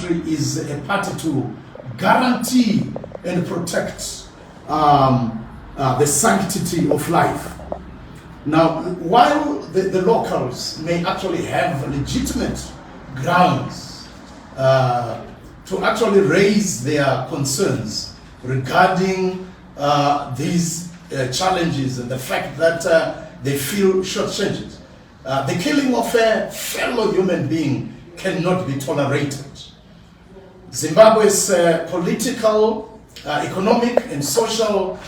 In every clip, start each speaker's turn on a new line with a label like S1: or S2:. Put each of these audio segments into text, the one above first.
S1: country is a party to guarantee and protect the sanctity of life. Now, while the locals may actually have legitimate grounds to actually raise their concerns regarding these challenges and the fact that they feel shortchanged, the killing of a fellow human being cannot be tolerated. Zimbabwe's political, economic, and social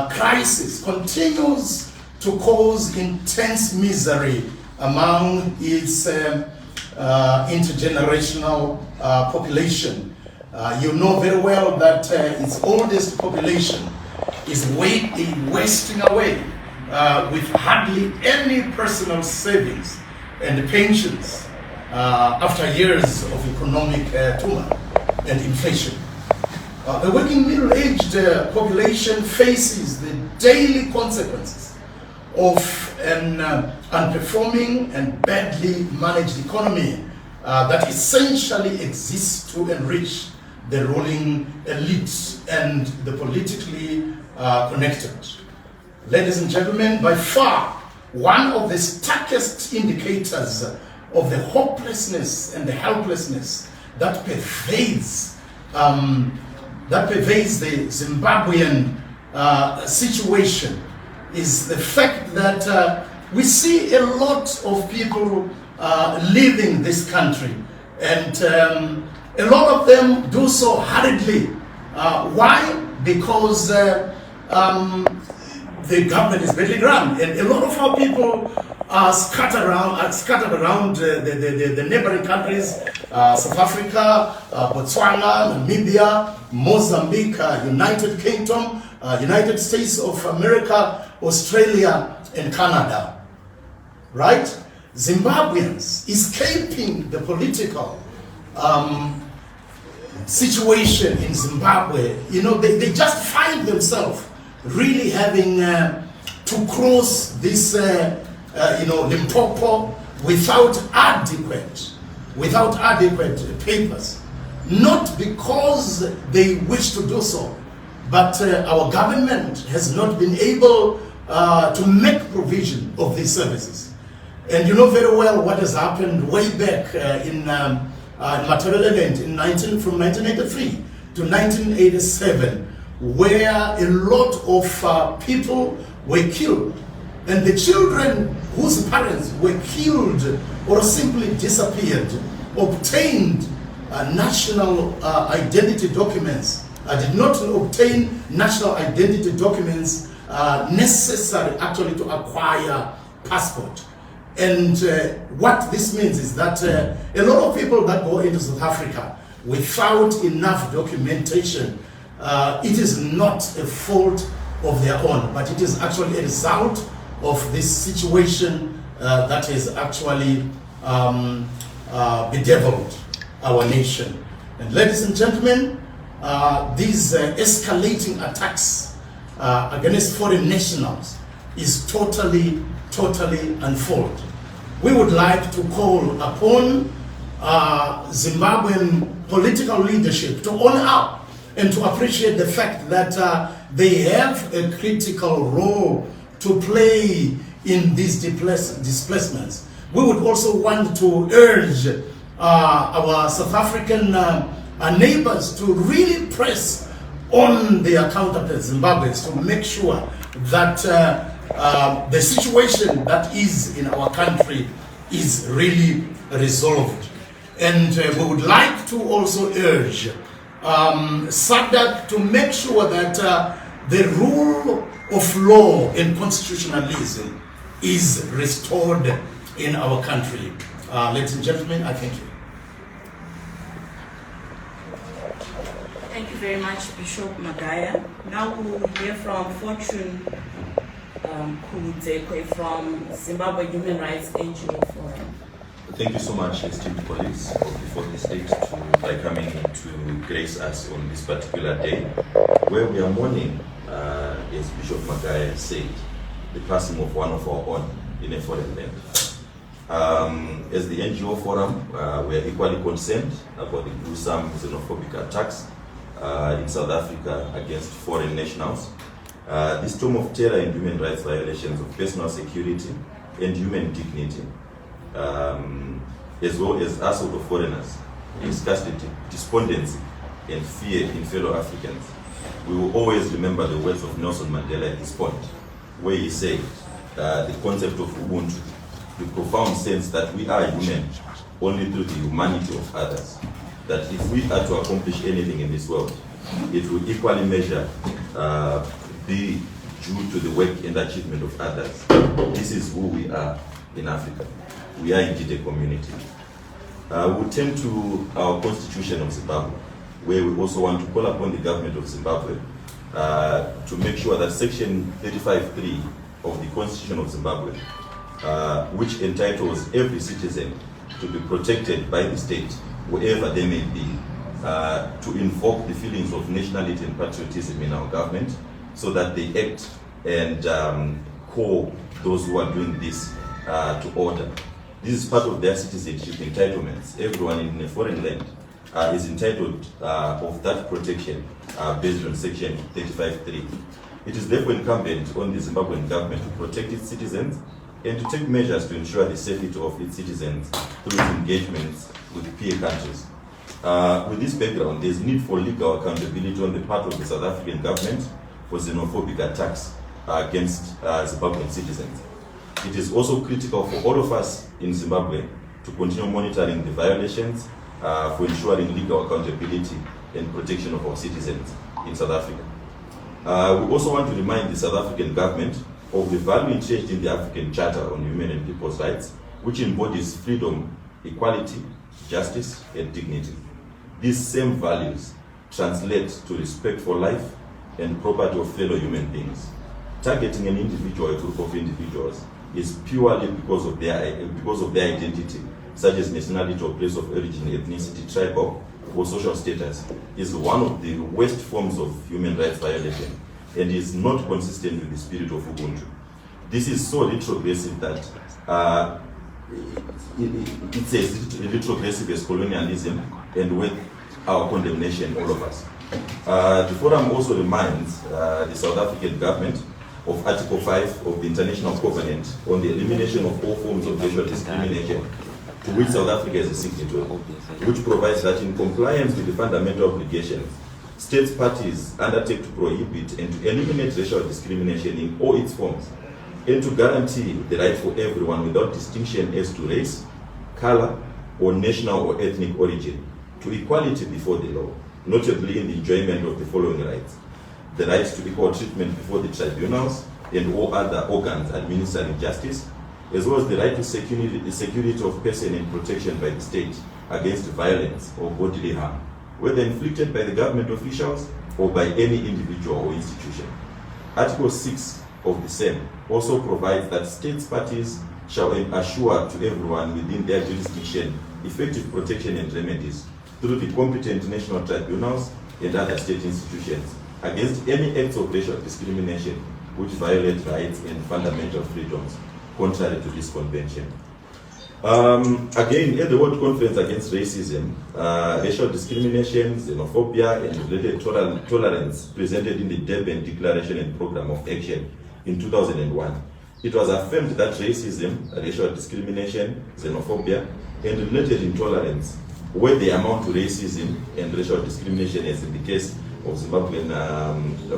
S1: crisis continues to cause intense misery among its intergenerational population. You know very well that its oldest population is wasting away with hardly any personal savings and pensions after years of economic turmoil and inflation. The working middle-aged population faces the daily consequences of an unperforming and badly managed economy that essentially exists to enrich the ruling elites and the politically connected. Ladies and gentlemen, by far, one of the starkest indicators of the hopelessness and the helplessness that pervades the Zimbabwean situation is the fact that we see a lot of people leaving this country, and a lot of them do so hurriedly. Why? Because the government is badly run, and a lot of our people are scattered around the neighboring countries, South Africa, Botswana, Namibia, Mozambique, United Kingdom, United States of America, Australia, and Canada. Right? Zimbabweans escaping the political situation in Zimbabwe, you know, they just find themselves really having to cross this, Limpopo without adequate papers. Not because they wish to do so, but our government has not been able to make provision of these services. And you know very well what has happened way back in Matabeleland from 1983 to 1987, where a lot of people were killed, and the children whose parents were killed or simply disappeared obtained national identity documents. Did not obtain national identity documents necessary actually to acquire passport. And what this means is that a lot of people that go into South Africa without enough documentation, it is not a fault of their own, but it is actually a result of this situation that has actually bedeviled our nation. And ladies and gentlemen, these escalating attacks against foreign nationals is totally unfold. We would like to call upon Zimbabwean political leadership to honor up and to appreciate the fact that they have a critical role to play in these displacements. We would also want to urge our South African neighbors to really press on their counterparts Zimbabweans to make sure that the situation that is in our country is really resolved. And we would like to also urge SADC to make sure that the rule of law and constitutionalism is restored in our country. Ladies and gentlemen, I thank you.
S2: Thank you very much, Bishop Magaya. Now we will hear from Fortune Kudzekwe from Zimbabwe Human Rights NGO Forum.
S3: Thank you so much, esteemed colleagues before the state by coming to grace us on this particular day, where we are mourning, as Bishop Magaya said, the passing of one of our own in a foreign land. As the NGO forum, we are equally concerned about the gruesome xenophobic attacks in South Africa against foreign nationals. This storm of terror and human rights violations of personal security and human dignity, as well as assault of foreigners, disgusted despondency and fear in fellow Africans. We will always remember the words of Nelson Mandela at this point, where he said the concept of Ubuntu, the profound sense that we are human only through the humanity of others, that if we are to accomplish anything in this world, it will equally measure be due to the work and achievement of others. This is who we are in Africa. We are indeed a community. We'll turn to our Constitution of Zimbabwe, where we also want to call upon the government of Zimbabwe to make sure that Section 35(3) of the Constitution of Zimbabwe, which entitles every citizen to be protected by the state, wherever they may be, to invoke the feelings of nationality and patriotism in our government, so that they act and call those who are doing this to order. This is part of their citizenship entitlements. Everyone in a foreign land is entitled of that protection based on Section 35(3). It is therefore incumbent on the Zimbabwean government to protect its citizens and to take measures to ensure the safety of its citizens through its engagements with peer countries. With this background, there is need for legal accountability on the part of the South African government for xenophobic attacks against Zimbabwean citizens. It is also critical for all of us in Zimbabwe to continue monitoring the violations for ensuring legal accountability and protection of our citizens in South Africa. We also want to remind the South African government of the value entrenched in the African Charter on Human and People's Rights, which embodies freedom, equality, justice, and dignity. These same values translate to respect for life and property of fellow human beings. Targeting an individual or a group of individuals is purely because of their identity, such as nationality or place of origin, ethnicity, tribal, or social status, is one of the worst forms of human rights violation and is not consistent with the spirit of Ubuntu. This is so retrogressive that it's as retrogressive as colonialism and with our condemnation, all of us. The forum also reminds the South African government of Article 5 of the International Covenant on the elimination of all forms of racial discrimination, to which South Africa is a signatory, which provides that in compliance with the fundamental obligations, states parties undertake to prohibit and to eliminate racial discrimination in all its forms, and to guarantee the right for everyone without distinction as to race, color, or national or ethnic origin to equality before the law, notably in the enjoyment of the following rights: the right to equal treatment before the tribunals and all other organs administering justice, as well as the right to the security of person and protection by the state against violence or bodily harm, whether inflicted by the government officials or by any individual or institution. Article 6 of the same also provides that states parties shall assure to everyone within their jurisdiction effective protection and remedies through the competent national tribunals and other state institutions against any acts of racial discrimination which violate rights and fundamental freedoms contrary to this convention. Again, at the World Conference Against Racism, Racial Discrimination, Xenophobia, and Related Tolerance presented in the Durban Declaration and Program of Action in 2001, it was affirmed that racism, racial discrimination, xenophobia, and related intolerance, where they amount to racism and racial discrimination, as in the case of Zimbabwean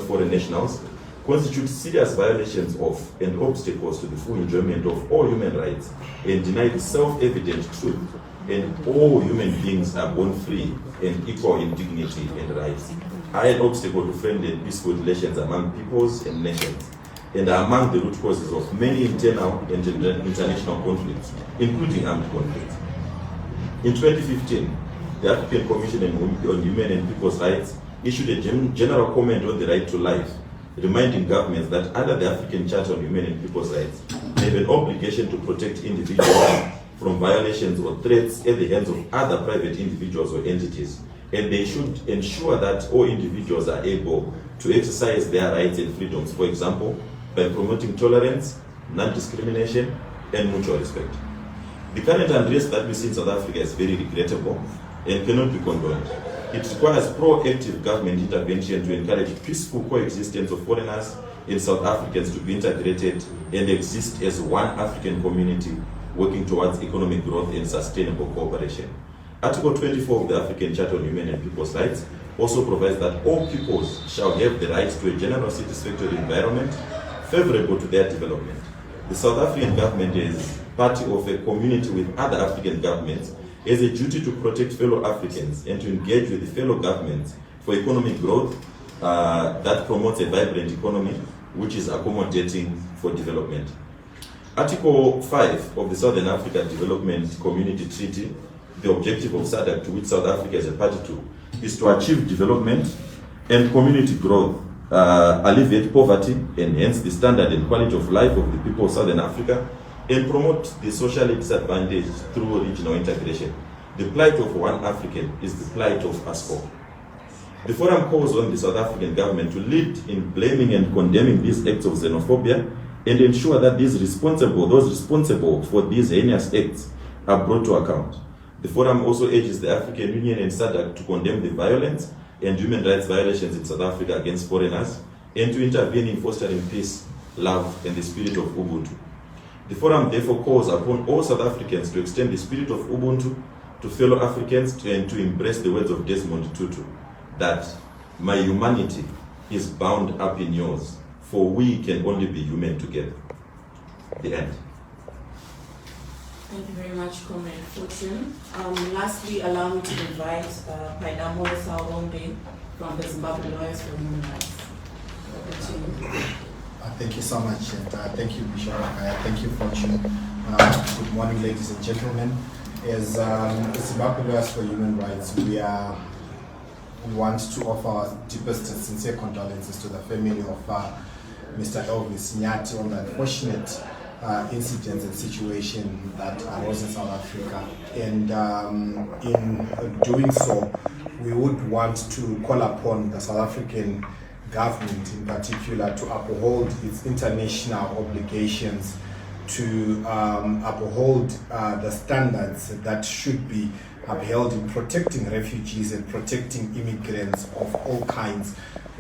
S3: foreign nationals, constitute serious violations of and obstacles to the full enjoyment of all human rights and deny the self-evident truth, and all human beings are born free and equal in dignity and rights, are an obstacle to friendly and peaceful relations among peoples and nations, and are among the root causes of many internal and international conflicts, including armed conflicts. In 2015, the African Commission on Human and People's Rights issued a general comment on the right to life, reminding governments that under the African Charter on Human and People's Rights, they have an obligation to protect individuals from violations or threats at the hands of other private individuals or entities, and they should ensure that all individuals are able to exercise their rights and freedoms, for example, by promoting tolerance, non-discrimination, and mutual respect. The current unrest that we see in South Africa is very regrettable and cannot be condoned. It requires proactive government intervention to encourage peaceful coexistence of foreigners and South Africans to be integrated and exist as one African community working towards economic growth and sustainable cooperation. Article 24 of the African Charter on Human and People's Rights also provides that all peoples shall have the right to a general satisfactory environment favorable to their development. The South African government, as part of a community with other African governments, has a duty to protect fellow Africans and to engage with the fellow governments for economic growth that promotes a vibrant economy which is accommodating for development. Article 5 of the Southern Africa Development Community Treaty, the objective of SADC, to which South Africa is a party to, is to achieve development and community growth, alleviate poverty, enhance the standard and quality of life of the people of Southern Africa, and promote the socially disadvantaged through regional integration. The plight of one African is the plight of us all. The forum calls on the South African government to lead in blaming and condemning these acts of xenophobia and ensure that those responsible for these heinous acts are brought to account. The forum also urges the African Union and SADC to condemn the violence and human rights violations in South Africa against foreigners and to intervene in fostering peace, love, and the spirit of Ubuntu. The forum therefore calls upon all South Africans to extend the spirit of Ubuntu to fellow Africans and to embrace the words of Desmond Tutu, that my humanity is bound up in yours, for we can only be human together. The end.
S2: Thank you very much, Comrade Fortune. Lastly, allow me to invite Paidamo Sauronde from the Zimbabwe Lawyers for Human Rights.
S4: Thank you so much, and thank you, Bishop. Thank you, Fortune. Good morning, ladies and gentlemen. As the Zimbabwe Lawyers for Human Rights, we want to offer our deepest and sincere condolences to the family of Mr. Elvis Nyati on the unfortunate incidents and situation that arose in South Africa. And in doing so, we would want to call upon the South African government in particular to uphold its international obligations, to uphold the standards that should be upheld in protecting refugees and protecting immigrants of all kinds.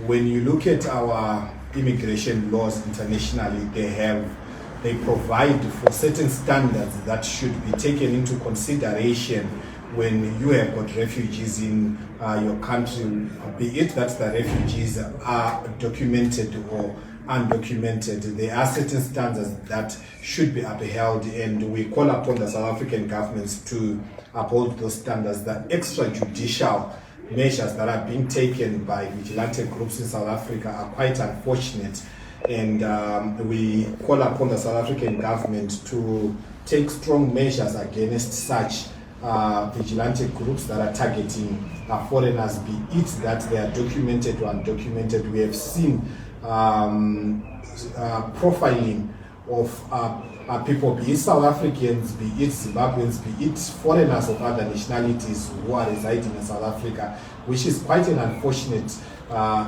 S4: When you look at our immigration laws internationally, they provide for certain standards that should be taken into consideration when you have got refugees in your country, be it that the refugees are documented or undocumented. There are certain standards that should be upheld, and we call upon the South African governments to uphold those standards. The extrajudicial measures that are being taken by vigilante groups in South Africa are quite unfortunate, and we call upon the South African government to take strong measures against such vigilante groups that are targeting foreigners, be it that they are documented or undocumented. We have seen profiling of people, be it South Africans, be it Zimbabweans, be it foreigners of other nationalities who are residing in South Africa, which is quite an unfortunate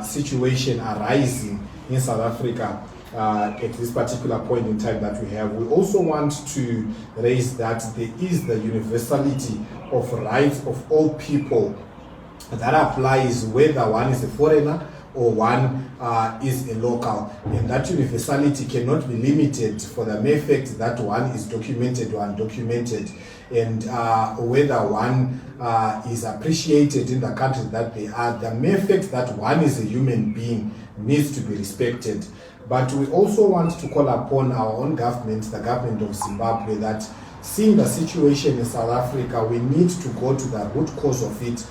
S4: situation arising in South Africa at this particular point in time that we have. We also want to raise that there is the universality of rights of all people that applies whether one is a foreigner or one is a local, and that universality cannot be limited for the mere fact that one is documented or undocumented, and whether one is appreciated in the country that they are. The mere fact that one is a human being needs to be respected. But we also want to call upon our own government, the government of Zimbabwe, that seeing the situation in South Africa, we need to go to the root cause of it.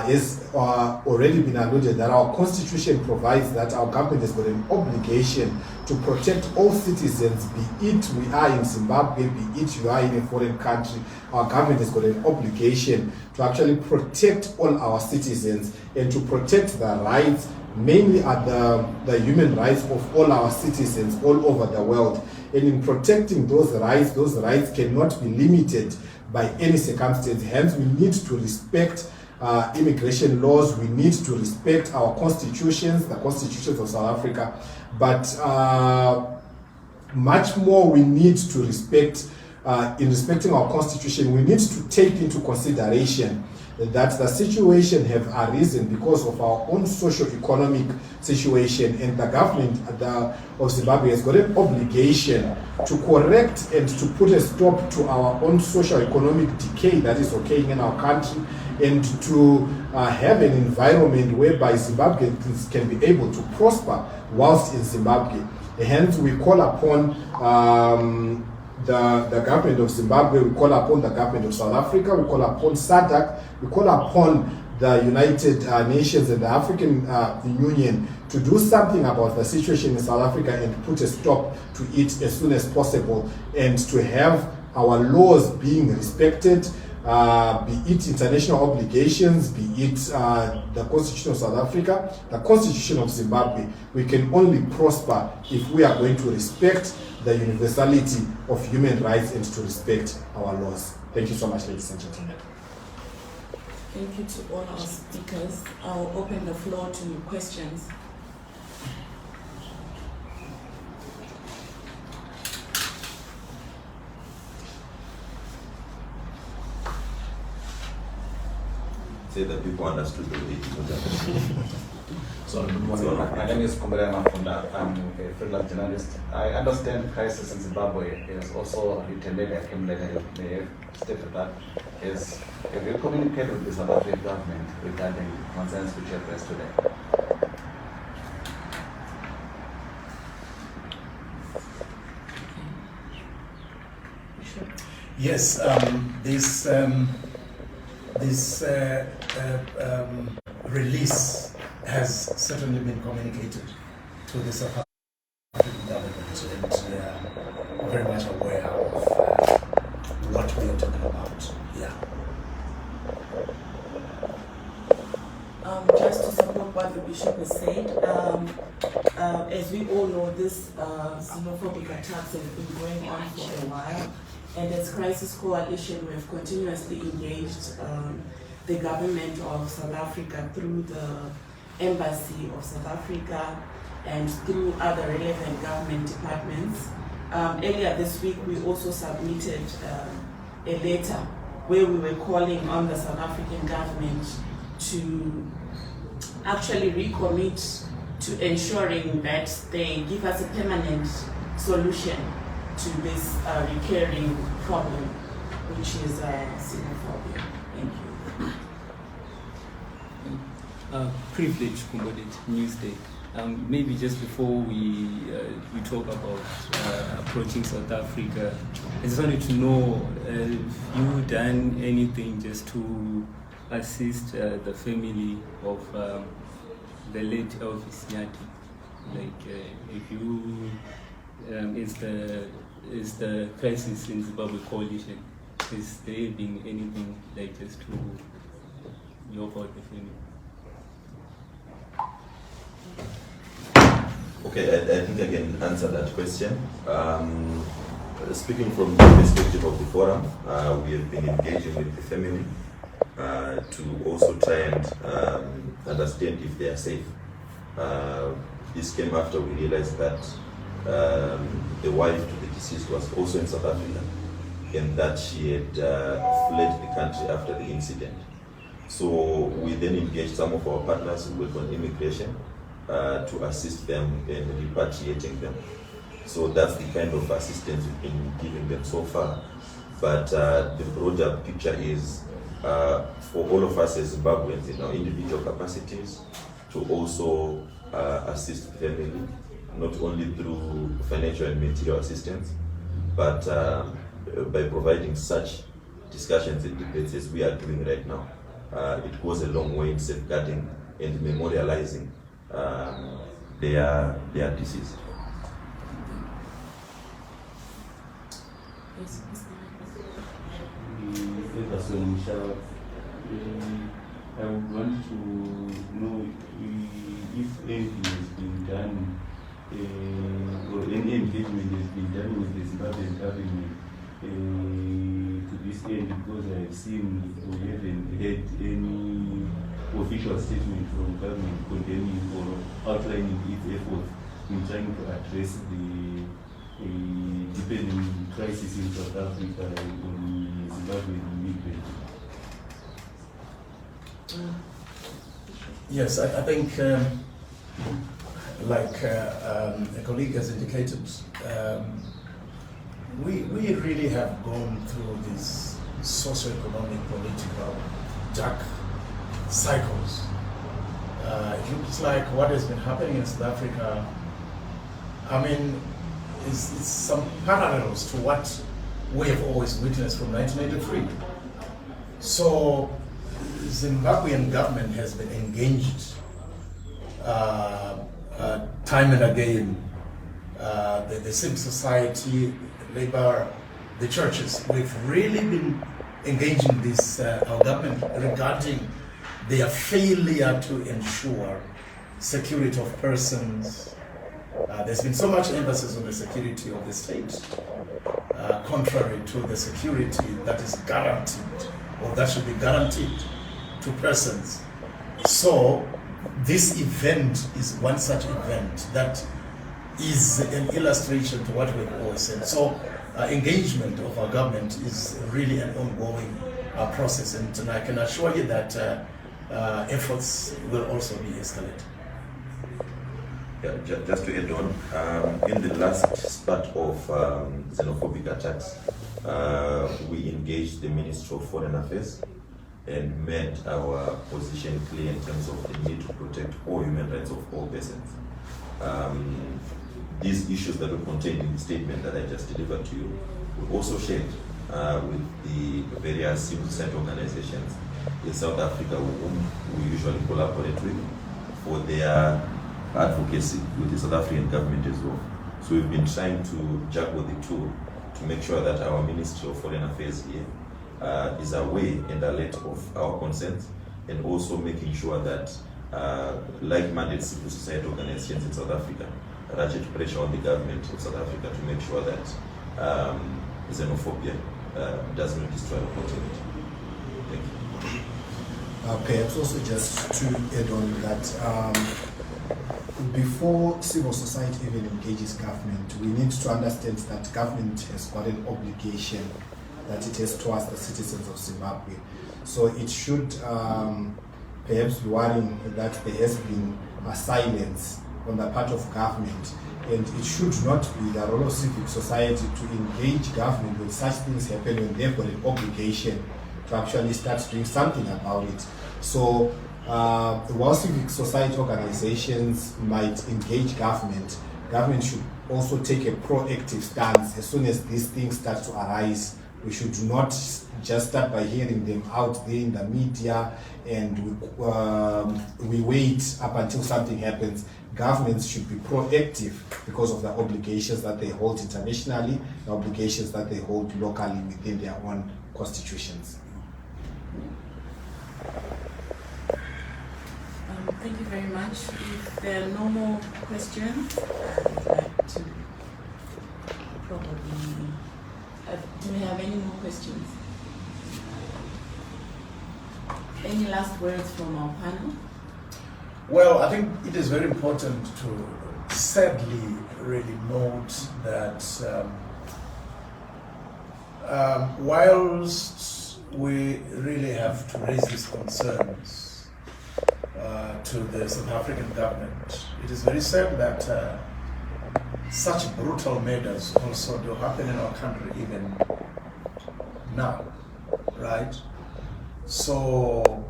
S4: Is already been alluded that our constitution provides that our government has got an obligation to protect all citizens, be it we are in Zimbabwe, be it you are in a foreign country. Our government has got an obligation to actually protect all our citizens and to protect the rights, mainly at the human rights of all our citizens all over the world. And in protecting those rights cannot be limited by any circumstance. Hence, we need to respect immigration laws, we need to respect our constitutions, the constitutions of South Africa, but much more we need to respect in respecting our constitution, we need to take into consideration that the situation have arisen because of our own socio-economic situation, and the government of Zimbabwe has got an obligation to correct and to put a stop to our own socio-economic decay that is occurring in our country, and to have an environment whereby Zimbabweans can be able to prosper whilst in Zimbabwe. Hence, we call upon the government of Zimbabwe, we call upon the government of South Africa, we call upon SADC, we call upon the United Nations and the African Union to do something about the situation in South Africa and put a stop to it as soon as possible, and to have our laws being respected, be it international obligations, be it the Constitution of South Africa, the Constitution of Zimbabwe. We can only prosper if we are going to respect the universality of human rights and to respect our laws. Thank you so much, ladies and gentlemen.
S2: Thank you to all our speakers. I'll open the floor to questions.
S3: Say that people understood the way.
S5: So, good morning. My name is Kumberema Funda. I'm a freelance journalist. I understand crisis in Zimbabwe is also intended accumulated. They have stated that. Have you communicated with the South African government regarding concerns which you have raised today?
S1: Yes, this release has certainly been communicated to the South African government, and they are very much aware of what we are talking about. Yeah.
S2: Just to support what the Bishop has said, as we all know, this xenophobic attacks have been going on for a while, and as Crisis Coalition, we have continuously engaged the government of South Africa through the Embassy of South Africa and through other relevant government departments. Earlier this week, we also submitted a letter where we were calling on the South African government to actually recommit to ensuring that they give us a permanent solution to this recurring problem, which is xenophobia. Thank you.
S6: Privilege Kumbodet Newsday. Maybe just before we talk about approaching South Africa, I just wanted to know if you done anything just to assist the family of the late Elvis Nyati. Like if you is the Crisis in Zimbabwe Coalition, is there been anything like just to help out the family?
S3: Okay, I think I can answer that question. Speaking from the perspective of the forum, we have been engaging with the family to also try and understand if they are safe. This came after we realized that the wife to the deceased was also in South Africa, and that she had fled the country after the incident. So we then engaged some of our partners who work on immigration to assist them in repatriating them. So that's the kind of assistance we've been giving them so far. But the broader picture is for all of us as Zimbabweans in our individual capacities to also assist family, not only through financial and material assistance, but by providing such discussions and debates as we are doing right now. It goes a long way in safeguarding and memorializing their disease.
S7: I would want to know if anything has been done or any engagement has been done with the Zimbabwean government to this end, because I have seen we haven't had any official statement from government condemning or outlining its efforts in trying to address the deepening crisis in South Africa on Zimbabwean immigrants?
S1: Yes, I think, like a colleague has indicated, we really have gone through these socio-economic, political, dark cycles. It looks like what has been happening in South Africa, I mean, is some parallels to what we have always witnessed from 1983. So, Zimbabwean government has been engaged time and again. The civil society, labor, the churches, we've really been engaging this our government regarding their failure to ensure security of persons. There's been so much emphasis on the security of the state, contrary to the security that is guaranteed, or that should be guaranteed to persons. So this event is one such event that is an illustration to what we've always said. So engagement of our government is really an ongoing process, and I can assure you that efforts will also be escalated.
S3: Yeah, just to add on, in the last spurt of xenophobic attacks, we engaged the Ministry of Foreign Affairs and made our position clear in terms of the need to protect all human rights of all persons. These issues that were contained in the statement that I just delivered to you were also shared with the various civil society organizations in South Africa whom we usually collaborate with for their advocacy with the South African government as well. So we've been trying to juggle the two to make sure that our Ministry of Foreign Affairs here is aware and alert of our concerns, and also making sure that like-minded civil society organizations in South Africa ratchet pressure on the government of South Africa to make sure that xenophobia does not destroy opportunity. Thank you.
S4: Perhaps also just to add on that, before civil society even engages government, we need to understand that government has got an obligation that it has towards the citizens of Zimbabwe. So it should perhaps be worrying that there has been a silence on the part of government, and it should not be the role of civic society to engage government when such things happen, when they've got an obligation to actually start doing something about it. So while civic society organizations might engage government, government should also take a proactive stance as soon as these things start to arise. We should not just start by hearing them out there in the media and we wait up until something happens. Governments should be proactive because of the obligations that they hold internationally, the obligations that they hold locally within their own constitutions.
S2: Thank you very much. If there are no more questions, I'd like to probably... do we have any more questions? Any last words from our panel?
S1: Well, I think it is very important to sadly really note that whilst we really have to raise these concerns to the South African government, it is very sad that such brutal murders also do happen in our country even now, right? So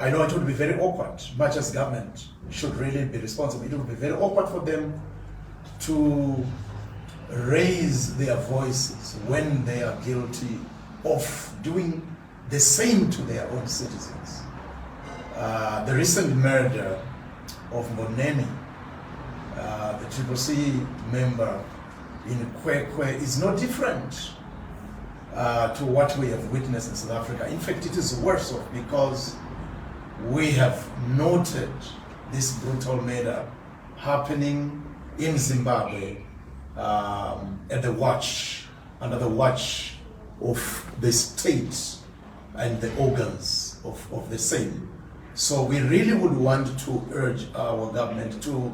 S1: I know it would be very awkward, much as government should really be responsible. It would be very awkward for them to raise their voices when they are guilty of doing the same to their own citizens. The recent murder of Moneni, the CCC member in Kwekwe, is no different to what we have witnessed in South Africa. In fact, it is worse off because we have noted this brutal murder happening in Zimbabwe under the watch of the state and the organs of the same. So we really would want to urge our government to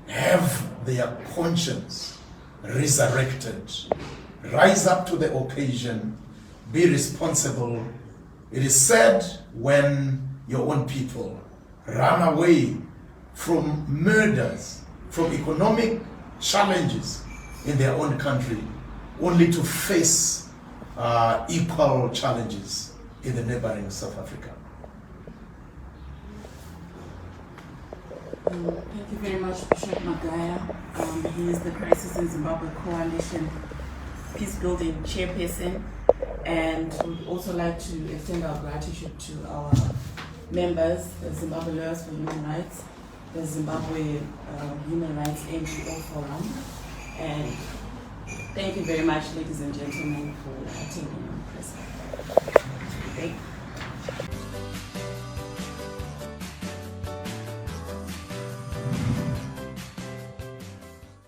S1: have their conscience resurrected. Rise up to the occasion, be responsible. It is said when your own people run away from murders, from economic challenges in their own country, only to face equal challenges in the neighboring South Africa.
S2: Thank you very much, Bishop Magaya. He is the Crisis in Zimbabwe Coalition Peace Building Chairperson, and we'd also like to extend our gratitude to our members, the Zimbabwe Lawyers for Human Rights, the Zimbabwe Human Rights NGO Forum, and thank you very much, ladies and gentlemen, for attending our press. Thank you.